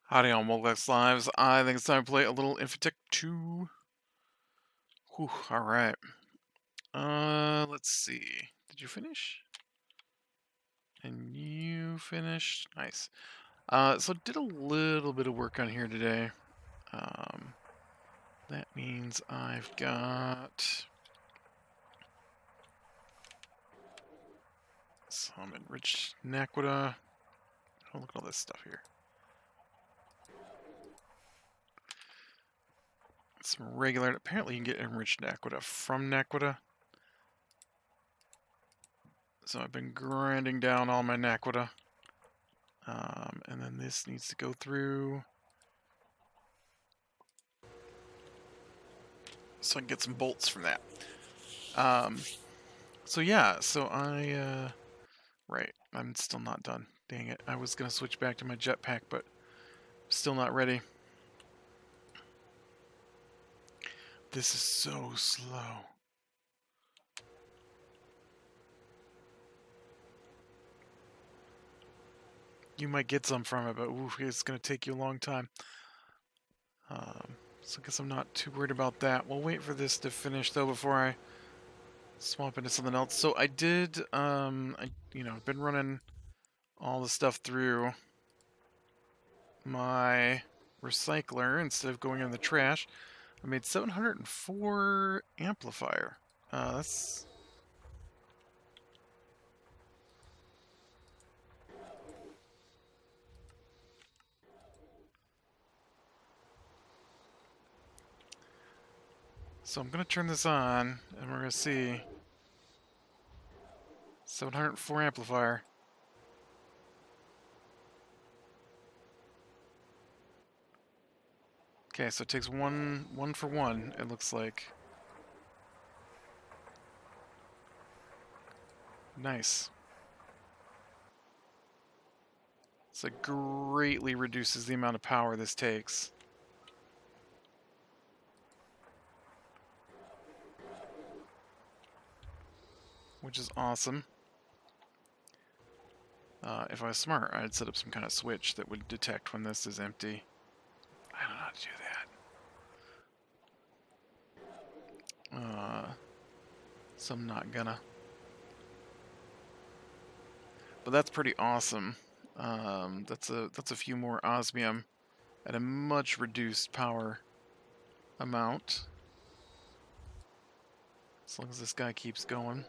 Howdy on Moblex Lives. I think it's time to play a little Infi-Tech 2. Whew, alright. Let's see. Did you finish? And you finished? Nice. So did a little bit of work on here today. That means I've got some enriched naquita. Oh, look at all this stuff here. Some regular, apparently you can get enriched naquita from naquita. So I've been grinding down all my naquita. And then this needs to go through so I can get some bolts from that. So yeah, right, I'm still not done. Dang it, I was gonna switch back to my jetpack, but still not ready. This is so slow. You might get some from it, but oof, it's gonna take you a long time. So I guess I'm not too worried about that. We'll wait for this to finish though before I swap into something else. So I did, I've been running all the stuff through my recycler instead of going in the trash. I made 704 amplifier. That's... So I'm going to turn this on, and we're going to see 704 amplifier. Okay, so it takes one for one, it looks like. Nice. So it greatly reduces the amount of power this takes. Which is awesome. If I was smart, I'd set up some kind of switch that would detect when this is empty. I don't know how to do that. So I'm not gonna. But that's pretty awesome. That's a few more osmium at a much reduced power amount. As long as this guy keeps going.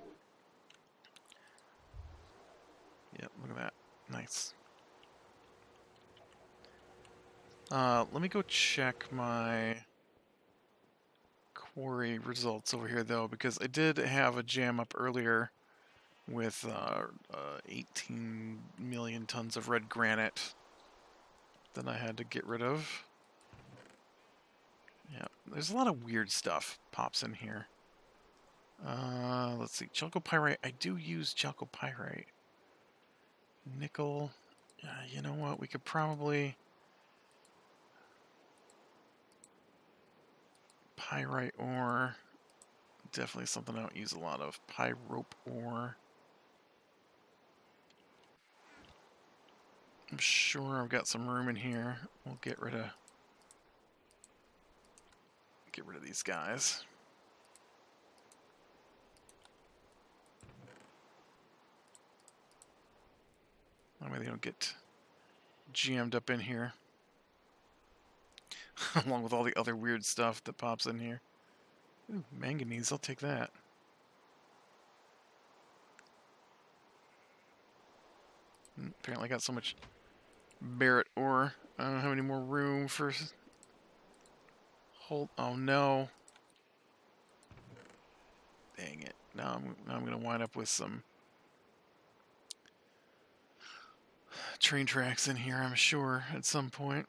Yep, look at that. Nice. Let me go check my quarry results over here, though, because I did have a jam up earlier with 18 million tons of red granite that I had to get rid of. Yeah, there's a lot of weird stuff pops in here. Let's see, chalcopyrite. I do use chalcopyrite. Nickel. You know what? We could probably... Pyrite ore. Definitely something I don't use a lot of. Pyrope ore. I'm sure I've got some room in here. We'll get rid of these guys. That way they don't get jammed up in here. Along with all the other weird stuff that pops in here. Ooh, manganese, I'll take that. Apparently I got so much Barrett ore. I don't have any more room for... Oh no. Dang it. Now I'm going to wind up with some train tracks in here, I'm sure, at some point.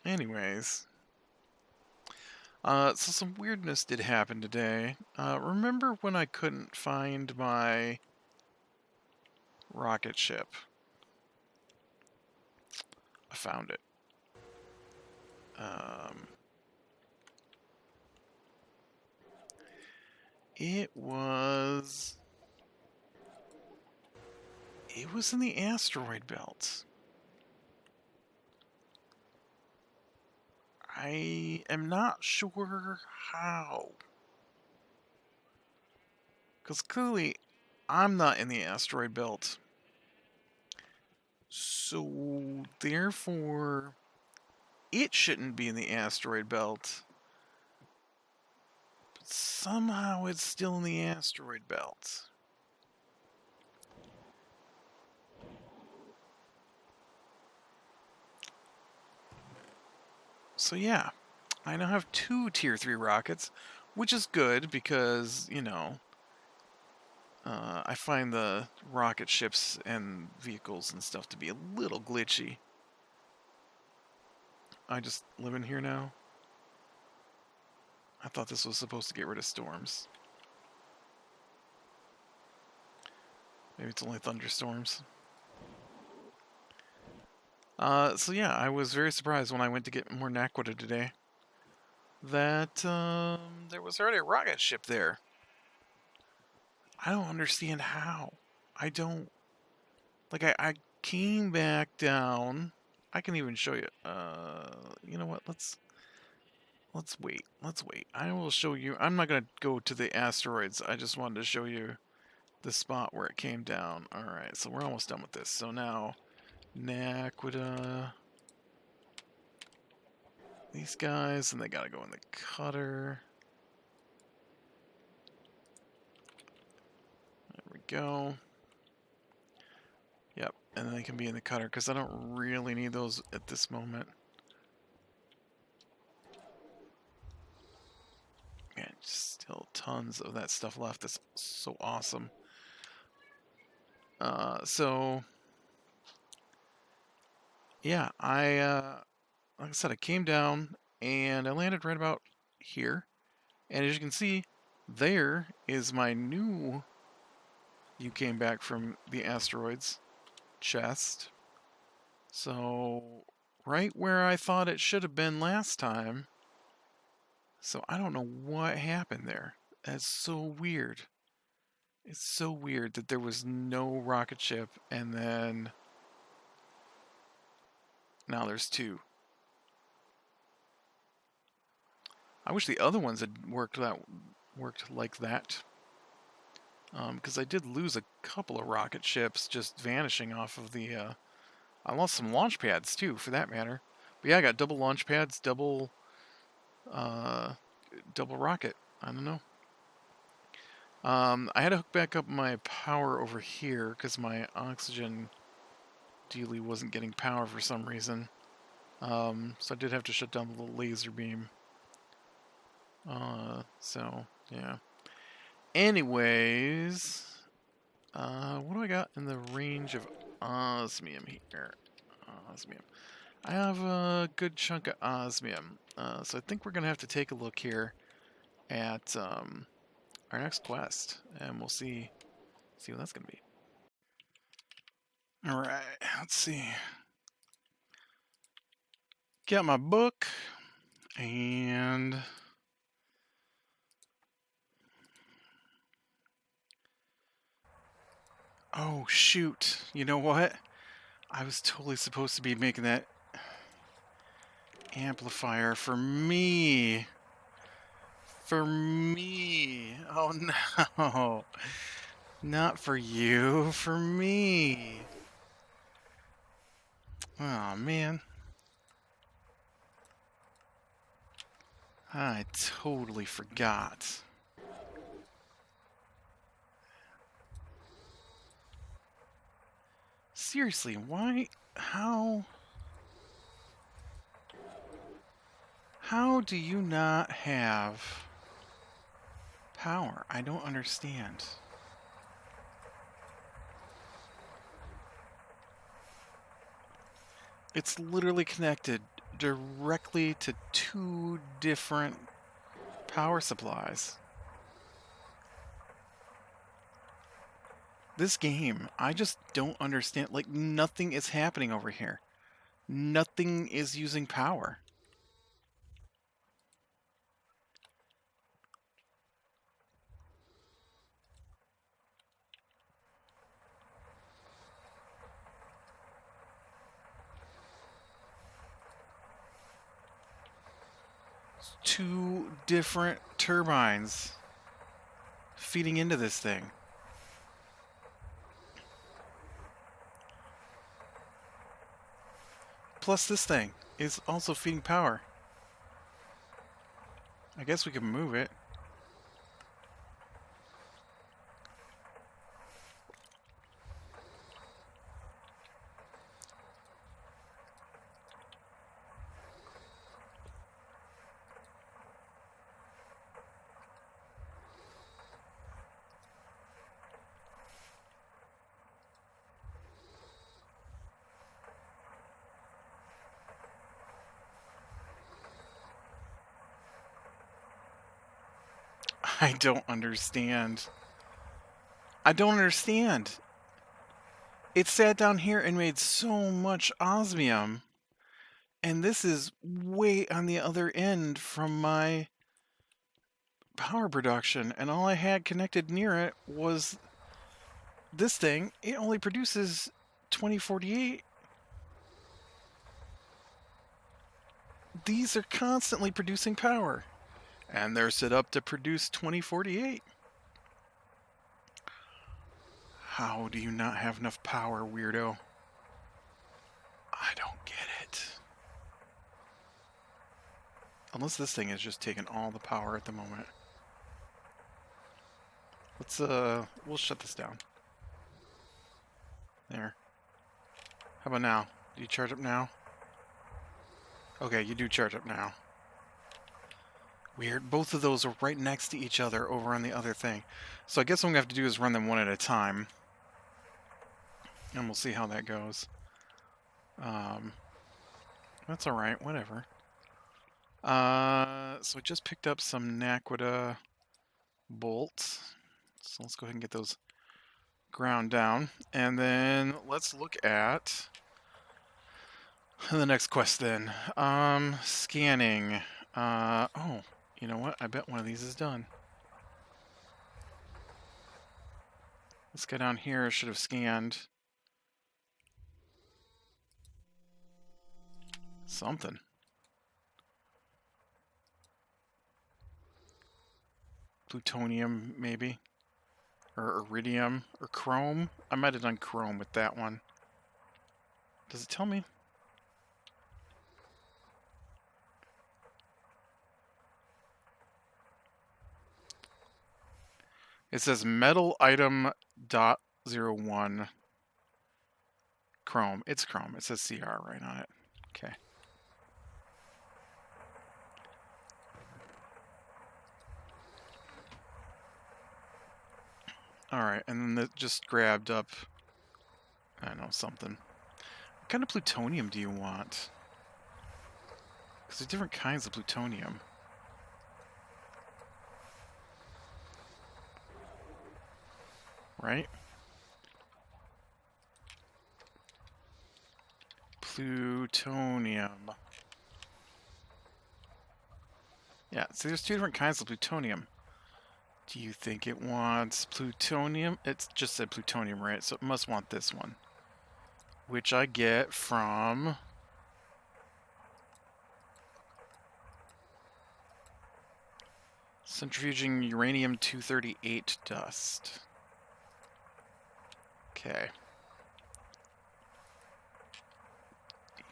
Anyways. So some weirdness did happen today. Remember when I couldn't find my rocket ship? I found it. It was in the asteroid belt. I am not sure how. Because clearly, I'm not in the asteroid belt. So, therefore, it shouldn't be in the asteroid belt. But somehow it's still in the asteroid belt. So yeah, I now have 2 Tier 3 rockets, which is good because, you know, I find the rocket ships and vehicles and stuff to be a little glitchy. I just live in here now. I thought this was supposed to get rid of storms. Maybe it's only thunderstorms. So yeah, I was very surprised when I went to get more Naquita today that there was already a rocket ship there. I don't understand how. I don't... Like, I came back down. I can even show you. You know what? Let's wait. Let's wait. I will show you. I'm not going to go to the asteroids. I just wanted to show you the spot where it came down. Alright, so we're almost done with this. So now, Naquita. These guys, and they gotta go in the cutter. There we go. Yep, and then they can be in the cutter, because I don't really need those at this moment. Man, still tons of that stuff left. That's so awesome. So yeah, like I said, I came down and I landed right about here. And as you can see, there is my new "You came back from the asteroids" chest. So right where I thought it should have been last time. So I don't know what happened there. That's so weird. It's so weird that there was no rocket ship and then now there's 2. I wish the other ones had worked like that. Because I did lose a couple of rocket ships just vanishing off of the... I lost some launch pads too, for that matter. But yeah, I got double launch pads, double rocket. I don't know. I had to hook back up my power over here because my oxygen dealie wasn't getting power for some reason. So I did have to shut down the little laser beam. So, yeah. Anyways, what do I got in the range of osmium here? Osmium. I have a good chunk of osmium. So I think we're going to have to take a look here at our next quest, and we'll see what that's going to be. Alright, let's see. Got my book, and... Oh, shoot. You know what? I was totally supposed to be making that amplifier for me. For me. Oh, no. Not for you. For me. Oh, man. I totally forgot. Seriously, why? How do you not have power? I don't understand. It's literally connected directly to 2 different power supplies. This game, I just don't understand. Like, nothing is happening over here. Nothing is using power. 2 different turbines feeding into this thing. Plus this thing is also feeding power. I guess we can move it. I don't understand. I don't understand. It sat down here and made so much osmium. And this is way on the other end from my power production. And all I had connected near it was this thing. It only produces 2048. These are constantly producing power. And they're set up to produce 2048. How do you not have enough power, weirdo? I don't get it. Unless this thing is just taking all the power at the moment. Let's, we'll shut this down. There. How about now? Do you charge up now? Okay, you do charge up now. Weird. Both of those are right next to each other over on the other thing. So I guess what I'm going to have to do is run them one at a time. And we'll see how that goes. That's alright, whatever. So I just picked up some Naquita bolts. So let's go ahead and get those ground down. And then let's look at the next quest then. Scanning. Oh, you know what? I bet one of these is done. This guy down here should have scanned something. Plutonium, maybe. Or iridium. Or chrome. I might have done chrome with that one. Does it tell me? It says metal item .01 chrome. It's chrome. It says CR right on it. Okay. Alright, and then that just grabbed up, I don't know, something. What kind of plutonium do you want? Because there's different kinds of plutonium. Right? Plutonium. Yeah, so there's 2 different kinds of plutonium. Do you think it wants plutonium? It just said plutonium, right? So it must want this one. Which I get from... centrifuging uranium-238 dust. Okay.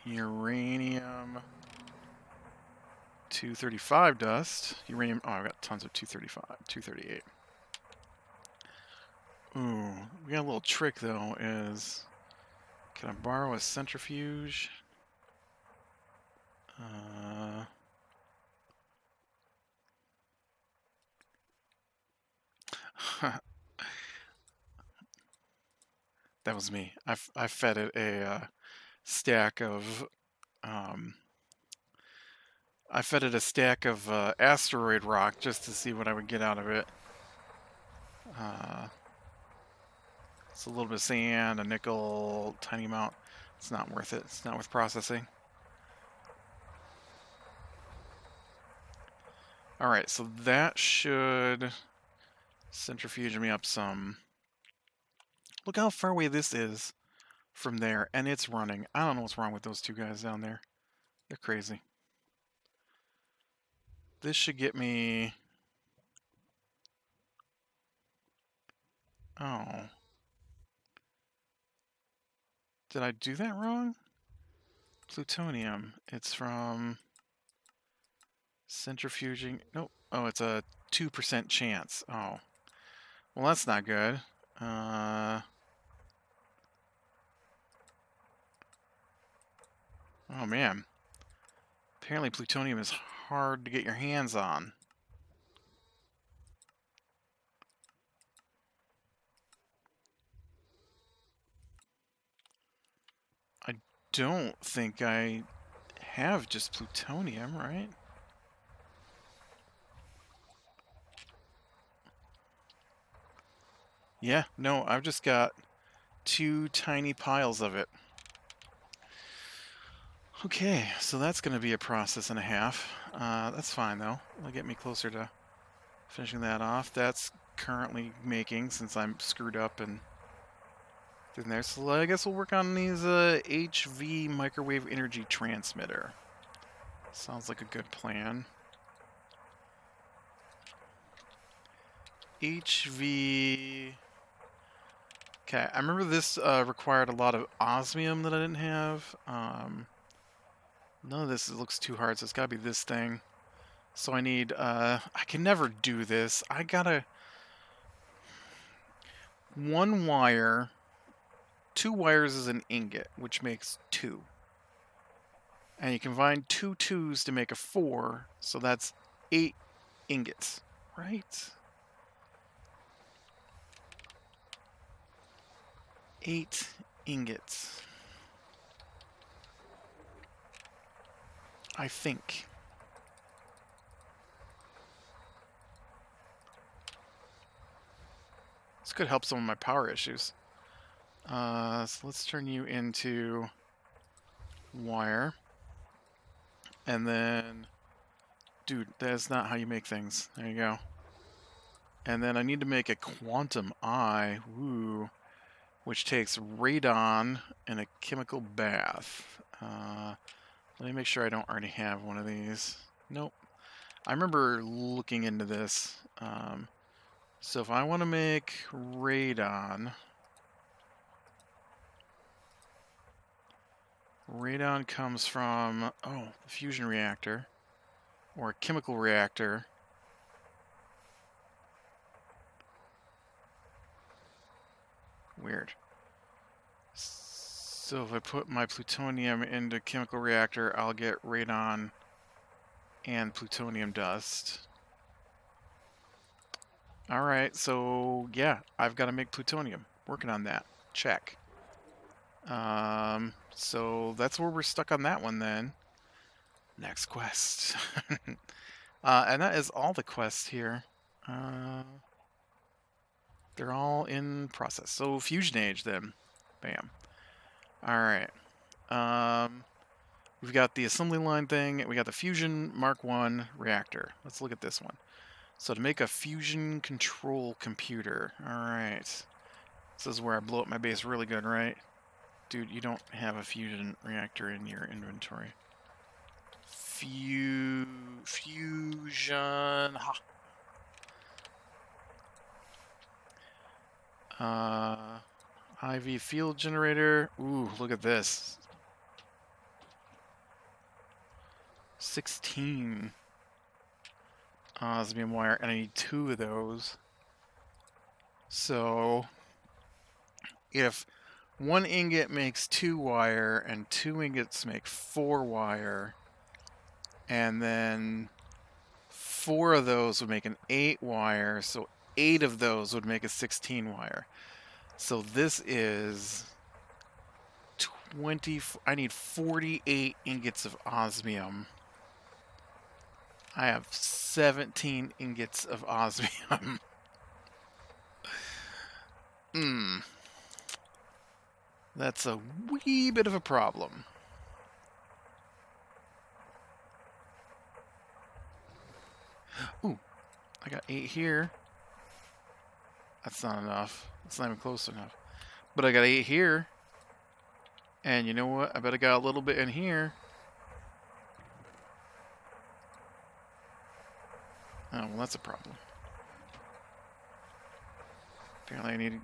Uranium-235 dust. Uranium... Oh, I've got tons of 235, 238. Ooh, we got a little trick, though, is... Can I borrow a centrifuge? That was me. I fed it a stack of I fed it a stack of asteroid rock just to see what I would get out of it. It's a little bit of sand, a nickel, tiny amount. It's not worth it. It's not worth processing. Alright, so that should centrifuge me up some. Look how far away this is from there, and it's running. I don't know what's wrong with those 2 guys down there. They're crazy. This should get me... Oh. Did I do that wrong? Plutonium. It's from centrifuging. Nope. Oh, it's a 2% chance. Oh. Well, that's not good. Oh, man. Apparently plutonium is hard to get your hands on. I don't think I have just plutonium, right? Yeah, no, I've just got 2 tiny piles of it. Okay, so that's going to be a process and a half. That's fine, though. It'll get me closer to finishing that off. That's currently making, since I'm screwed up and in there. So I guess we'll work on these HV microwave energy transmitter. Sounds like a good plan. HV... Okay, I remember this required a lot of osmium that I didn't have. None of this looks too hard, so it's gotta be this thing. So I need, I can never do this. I gotta... 1 wire, 2 wires is an ingot, which makes 2. And you combine 2 2s to make a 4, so that's 8 ingots, right? 8 ingots. I think. This could help some of my power issues. So let's turn you into wire. And then, dude, that's not how you make things. There you go. And then I need to make a quantum eye, woo, which takes radon and a chemical bath. Let me make sure I don't already have one of these. Nope. I remember looking into this. So if I want to make radon, radon comes from, the fusion reactor, or a chemical reactor. Weird. So if I put my plutonium into a chemical reactor, I'll get radon and plutonium dust. Alright, so yeah, I've got to make plutonium. Working on that. Check. So that's where we're stuck on that one then. Next quest. And that is all the quests here. They're all in process. So fusion age then. Bam. Alright. We've got the assembly line thing. We got the fusion Mark 1 reactor. Let's look at this one. So to make a fusion control computer. Alright. This is where I blow up my base really good, right? Dude, you don't have a fusion reactor in your inventory. Fusion. Ha. IV field generator. Ooh, look at this. 16 osmium wire, and I need 2 of those. So if 1 ingot makes 2 wire and 2 ingots make 4 wire, and then 4 of those would make an 8 wire, so 8 of those would make a 16 wire. So this is 20. I need 48 ingots of osmium. I have 17 ingots of osmium. That's a wee bit of a problem. Ooh, I got 8 here. That's not enough. It's not even close enough. But I got 8 here. And you know what? I bet I got a little bit in here. Oh, well, that's a problem. Apparently I need to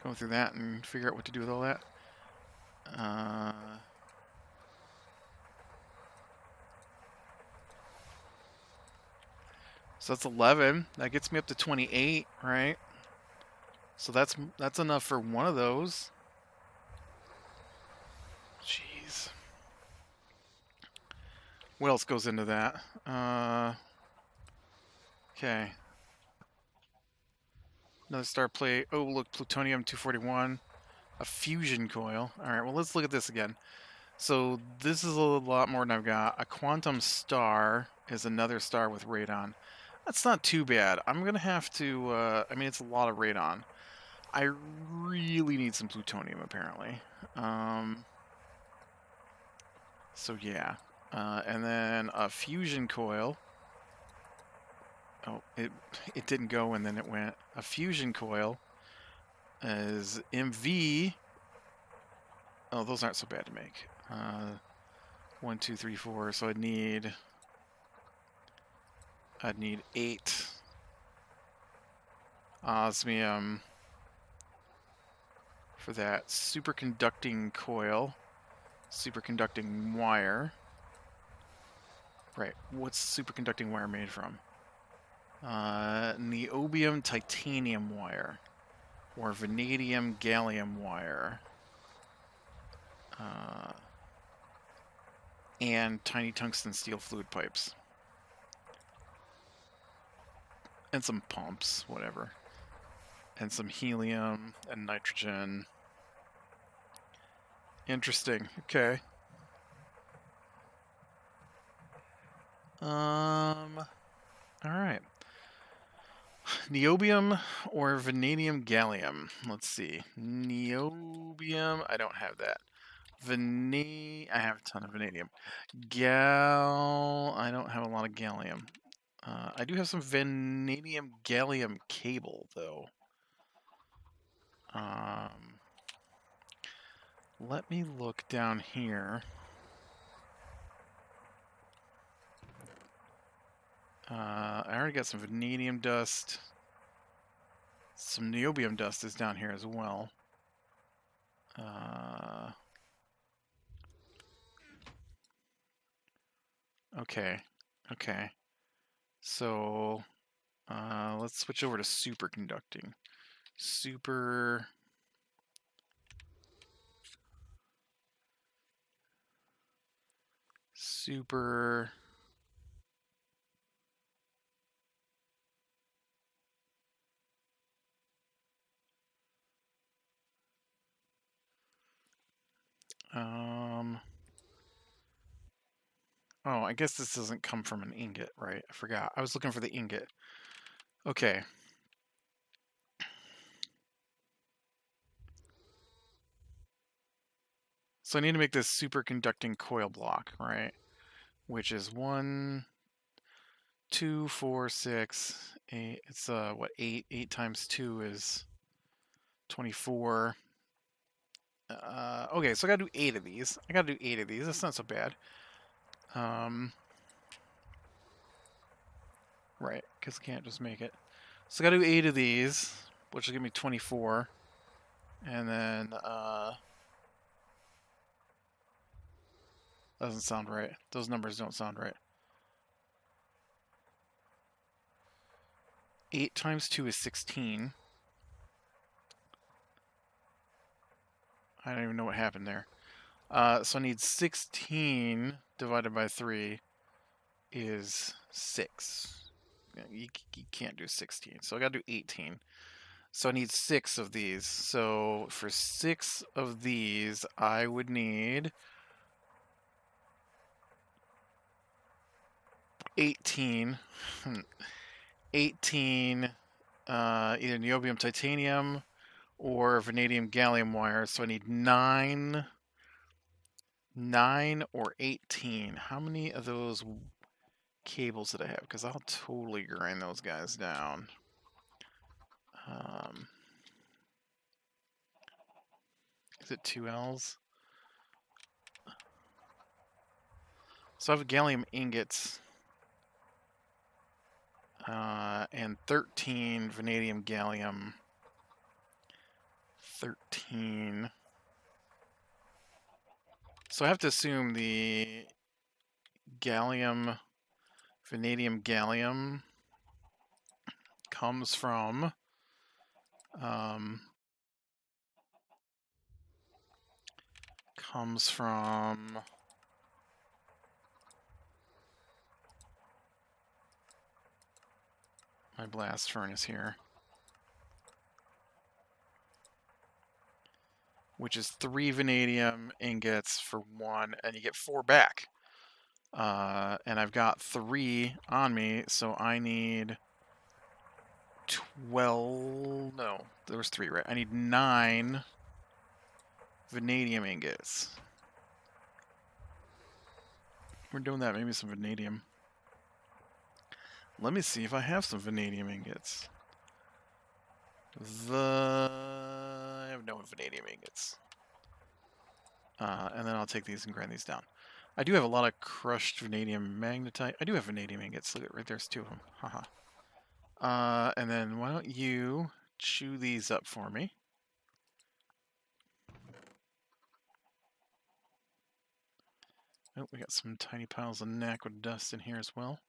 go through that and figure out what to do with all that. So that's 11. That gets me up to 28, right? So that's enough for one of those. Jeez. What else goes into that? Okay. Another star plate. Oh, look, plutonium 241. A fusion coil. All right, well, let's look at this again. So this is a lot more than I've got. A quantum star is another star with radon. That's not too bad. I'm going to have to... I mean, it's a lot of radon. I really need some plutonium, apparently. So, yeah. And then a fusion coil. Oh, it didn't go and then it went. A fusion coil is MV. Oh, those aren't so bad to make. 1, 2, 3, 4. So I'd need 8 osmium for that superconducting coil, superconducting wire. Right, what's superconducting wire made from? Niobium titanium wire, or vanadium gallium wire, and tiny tungsten steel fluid pipes, and some pumps, whatever, and some helium and nitrogen. Interesting. Okay. All right. Niobium or vanadium gallium. Let's see. Niobium. I don't have that. I have a ton of vanadium. I don't have a lot of gallium. I do have some vanadium gallium cable, though. Let me look down here. I already got some vanadium dust. Some niobium dust is down here as well. Okay. So, let's switch over to superconducting. Super... Oh, I guess this doesn't come from an ingot, right? I forgot. I was looking for the ingot. Okay. So I need to make this superconducting coil block, right? Which is 1, 2, 4, 6, 8. It's what, 8? 8 times 2 is 24. Okay, so I gotta do 8 of these. That's not so bad. Right, because I can't just make it. So I gotta do 8 of these, which will give me 24. And then, doesn't sound right. Those numbers don't sound right. 8 times 2 is 16. I don't even know what happened there. So I need 16 divided by 3 is 6. You can't do 16, so I gotta do 18. So I need 6 of these. So for 6 of these, I would need 18. 18 either niobium titanium or vanadium gallium wire. So I need 9 or 18. How many of those cables did I have? Because I'll totally grind those guys down. Is it 2 Ls? So I have gallium ingots. and 13 vanadium gallium. 13. So I have to assume the vanadium gallium comes from my blast furnace here, which is 3 vanadium ingots for 1, and you get 4 back. And I've got 3 on me, so I need 12. No, there was 3, right? I need 9 vanadium ingots. We're doing that. Maybe some vanadium. Let me see if I have some vanadium ingots. I have no vanadium ingots. And then I'll take these and grind these down. I do have a lot of crushed vanadium magnetite. I do have vanadium ingots. Look at right there's 2 of them. Haha. And then why don't you chew these up for me? Oh, we got some tiny piles of nacquid dust in here as well.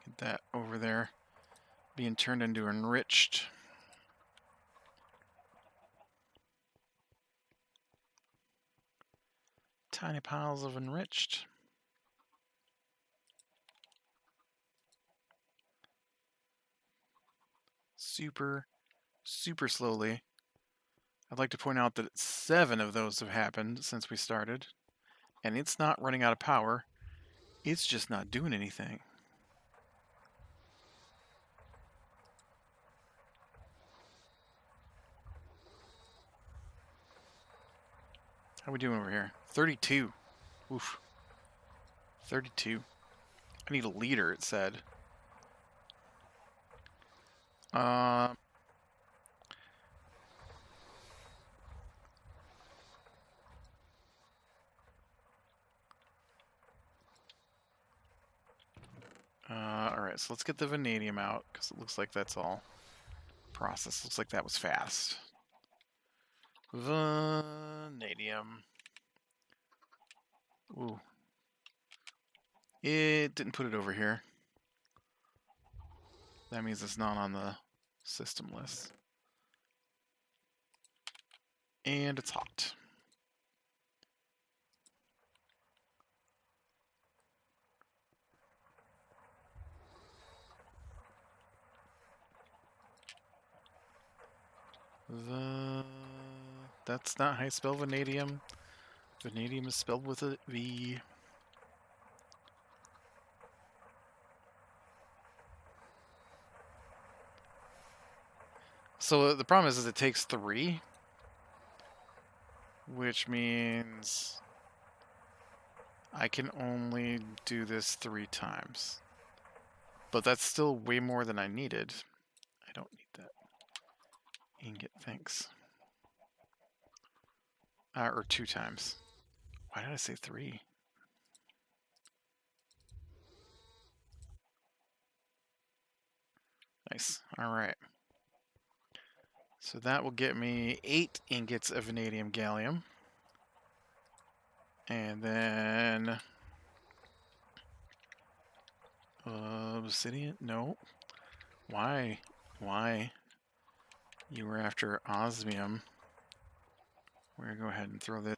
Get that over there being turned into enriched. Tiny piles of enriched. Super slowly. I'd like to point out that 7 of those have happened since we started, and it's not running out of power. It's just not doing anything. How we doing over here? 32. Oof. 32. I need a liter, it said. Alright, so let's get the vanadium out, because it looks like that's all processed. Looks like that was fast. Vanadium. Ooh. It didn't put it over here. That means it's not on the system list. And it's hot. That's not how you spell vanadium. Vanadium is spelled with a V. So the problem is it takes 3, which means I can only do this 3 times. But that's still way more than I needed. I don't need that. Ingot, thanks. Or 2 times. Why did I say 3? Nice. All right. So that will get me 8 ingots of vanadium gallium. And then obsidian? No. Why? Why? You were after osmium. We're going to go ahead and throw this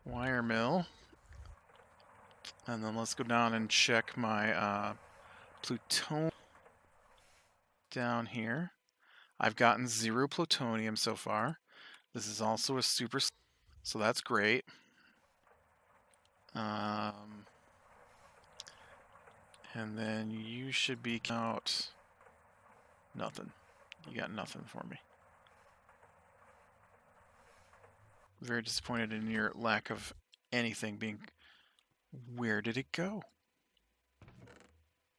wire mill. And then let's go down and check my plutonium down here. I've gotten 0 plutonium so far. This is also a super, so that's great. And then you should be out nothing. You got nothing for me. Very disappointed in your lack of anything being... Where did it go?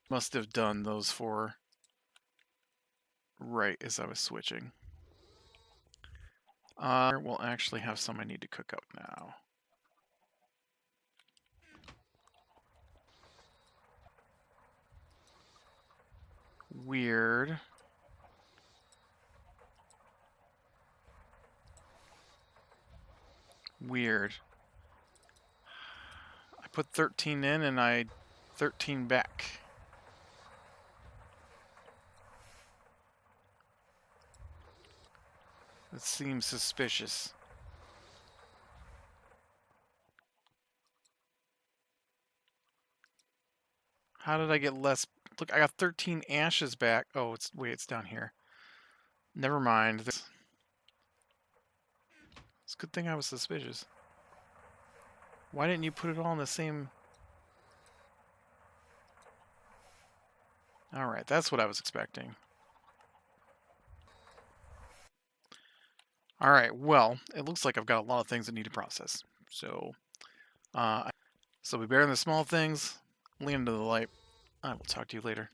Must have done those 4 right as I was switching. We'll actually have some I need to cook up now. Weird. Weird. I put 13 in and I 13 back. It seems suspicious. How did I get less? Look, I got 13 ashes back. Oh, it's down here. Never mind. It's a good thing I was suspicious. Why didn't you put it all in the same? All right, that's what I was expecting. All right, well, it looks like I've got a lot of things that need to process. So, be better than the small things. Lean into the light. I will talk to you later.